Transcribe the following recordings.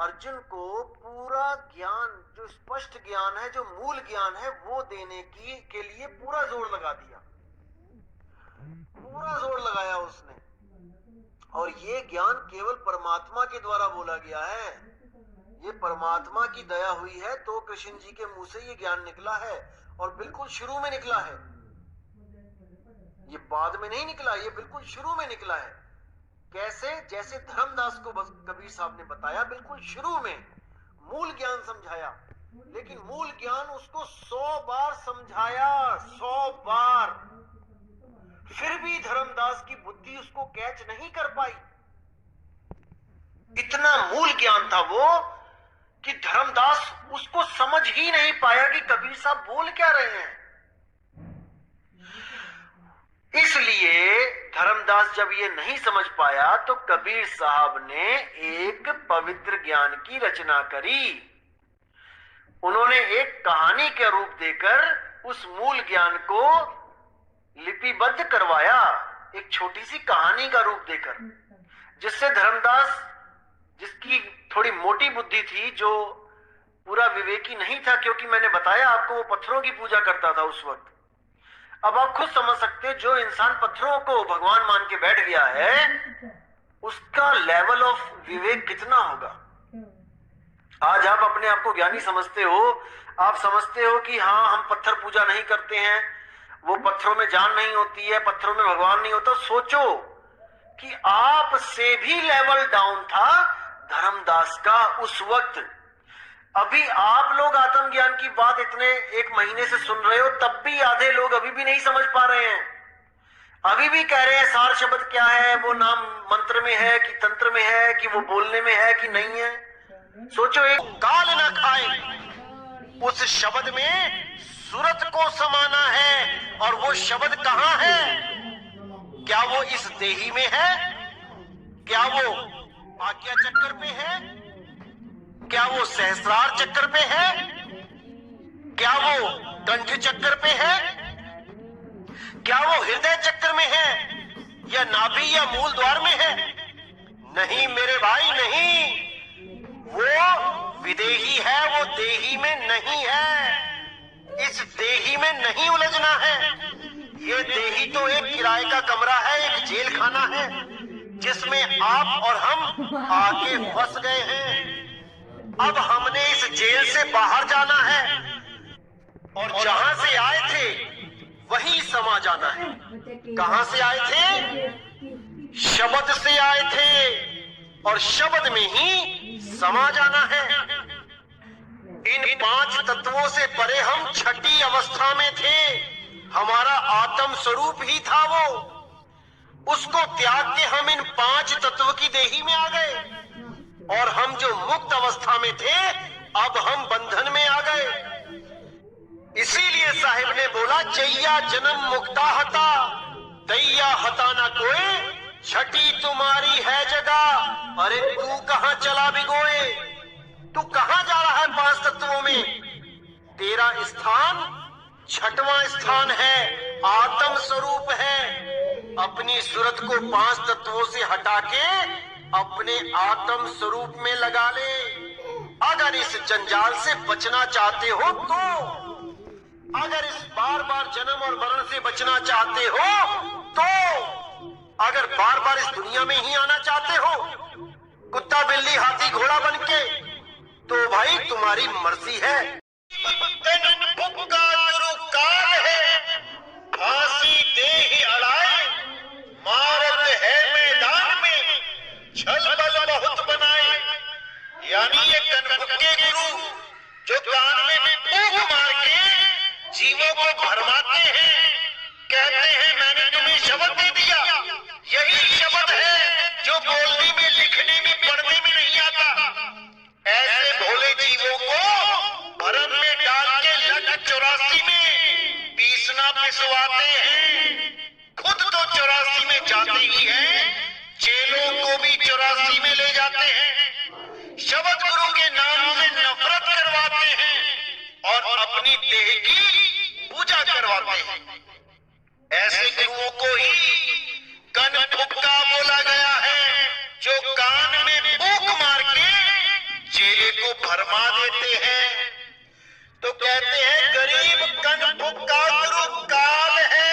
अर्जुन को पूरा ज्ञान, जो स्पष्ट ज्ञान है, जो मूल ज्ञान है, वो देने के लिए पूरा जोर लगा दिया, पूरा जोर लगाया उसने। और ये ज्ञान केवल परमात्मा के द्वारा बोला गया है, ये परमात्मा की दया हुई है तो कृष्ण जी के मुंह से ये ज्ञान निकला है, और बिल्कुल शुरू में निकला है, ये बाद में नहीं निकला, ये बिल्कुल शुरू में निकला है। कैसे? जैसे धर्मदास को कबीर साहब ने बताया, बिल्कुल शुरू में मूल ज्ञान समझाया, लेकिन मूल ज्ञान उसको 100 बार समझाया, 100 बार, फिर भी धर्मदास की बुद्धि उसको कैच नहीं कर पाई। इतना मूल ज्ञान था वो कि धर्मदास उसको समझ ही नहीं पाया कि कबीर साहब बोल क्या रहे हैं। इसलिए धर्मदास जब ये नहीं समझ पाया तो कबीर साहब ने एक पवित्र ज्ञान की रचना करी। उन्होंने एक कहानी के रूप देकर उस मूल ज्ञान को लिपिबद्ध करवाया, एक छोटी सी कहानी का रूप देकर, जिससे धर्मदास, जिसकी थोड़ी मोटी बुद्धि थी, जो पूरा विवेकी नहीं था, क्योंकि मैंने बताया आपको वो पत्थरों की पूजा करता था उस वक्त। अब आप खुद समझ सकते हैं, जो इंसान पत्थरों को भगवान मान के बैठ गया है, उसका लेवल ऑफ विवेक कितना होगा। आज आप अपने आप को ज्ञानी समझते हो, आप समझते हो कि हाँ हम पत्थर पूजा नहीं करते हैं, वो पत्थरों में जान नहीं होती है, पत्थरों में भगवान नहीं होता। सोचो कि आप से भी लेवल डाउन था धर्मदास का उस वक्त। अभी आप लोग आत्मज्ञान की बात इतने 1 महीने से सुन रहे हो, तब भी आधे लोग अभी भी नहीं समझ पा रहे हैं, अभी भी कह रहे हैं सार शब्द क्या है, वो नाम मंत्र में है कि तंत्र में है कि वो बोलने में है कि नहीं है। सोचो, एक काल ना खाए, उस शब्द में सूरत को समाना है, और वो शब्द कहां है? क्या वो इस देही में है? क्या वो आज्ञा चक्कर पे है? क्या वो सहस्रार चक्कर पे है? क्या वो कंठ चक्कर पे है? क्या वो हृदय चक्कर में है, या नाभि या मूल द्वार में है? नहीं मेरे भाई, नहीं, वो विदेही है, वो देही में नहीं है। इस देही में नहीं उलझना है। ये देही तो एक किराए का कमरा है, एक जेल खाना है, जिसमें आप और हम आके फंस गए हैं। अब हमने इस जेल से बाहर जाना है, और जहां से आए थे वहीं समा जाना है। कहां से आए थे? शब्द से आए थे, और शब्द में ही समा जाना है। इन 5 तत्वों से परे हम छठी अवस्था में थे, हमारा आत्म स्वरूप ही था वो। उसको त्याग के हम इन 5 तत्व की देही में आ गए, और हम जो मुक्त अवस्था में थे, अब हम बंधन में आ गए। इसीलिए साहिब ने बोला, जैया जन्म मुक्ता हता, दैया हता ना कोई, छठी तुम्हारी है जगह। अरे तू कहां चला भिगोए? तू कहां जा रहा है 5 तत्वों में? तेरा स्थान 6वां स्थान है, आत्म स्वरूप है। अपनी सूरत को 5 तत्वों से हटा के अपने आत्म स्वरूप में लगा ले। अगर इस जंजाल से बचना चाहते हो तो, अगर इस बार बार जन्म और मरण से बचना चाहते हो तो, अगर बार बार इस दुनिया में ही आना चाहते हो, कुत्ता बिल्ली हाथी घोड़ा बनके, तो भाई तुम्हारी मर्जी है। काल है, फांसी दे ही अड़ाए, मारत है मैदान में, छल बल बहुत बनाए। यानी ये कनपुक्के गुरु जो कान में फूंक मार के जीवों को भरमाते हैं, कहते हैं मैंने तुम्हें शब्द दे दिया, यही शब्द है जो बोलने में, लिखने में, पढ़ने में नहीं आता। ऐसे भोले जीवों को भरम में डाल के लट 84 में पीसना पिसवाते हैं। खुद तो 84 में जाते ही हैं, चेलों को भी 84 में ले जाते हैं। शब्द गुरु के नाम से नफरत करवाते हैं, और अपनी देह की पूजा करवाते हैं। ऐसे गुरुओं को ही कन फुक्का बोला गया है, जो कान में फूंक मार के भरमा देते हैं। तो कहते हैं गरीब कनपुक का गुरु काल है,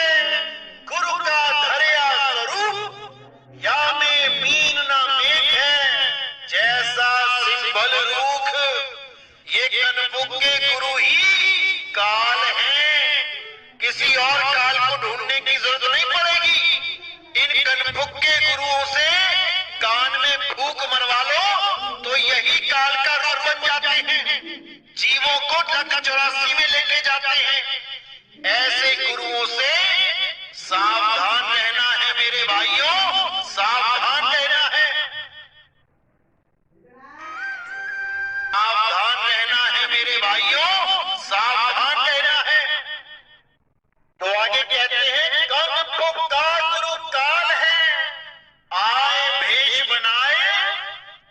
गुरु का धर्या स्वरूप या में मीन ना मेघ है, जैसा सिंबल रूख ये कनपुक के गुरु ही काल है। किसी और काल को ढूंढने की जरूरत नहीं पड़ेगी। इन कनपुक के गुरुओं से कान में फूंक मरवा लो तो यही काल का रूप बन जाते हैं, जीवों को ढक 84 में लेके जाते हैं। ऐसे गुरुओं से सावधान रहना है मेरे भाइयों, सावधान रहना है, सावधान रहना है मेरे भाइयों, सावधान रहना है। तो आगे कहते हैं कनपुक का गुरु काल है, आए भेष बनाए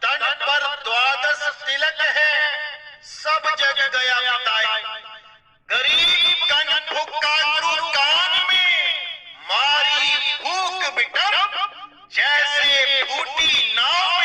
तन पर 12 तिलक है, सब जग गया बताए। गरीब कनपुक का गुरु कान में मारी फूक बिटप, जैसे फूटी नाव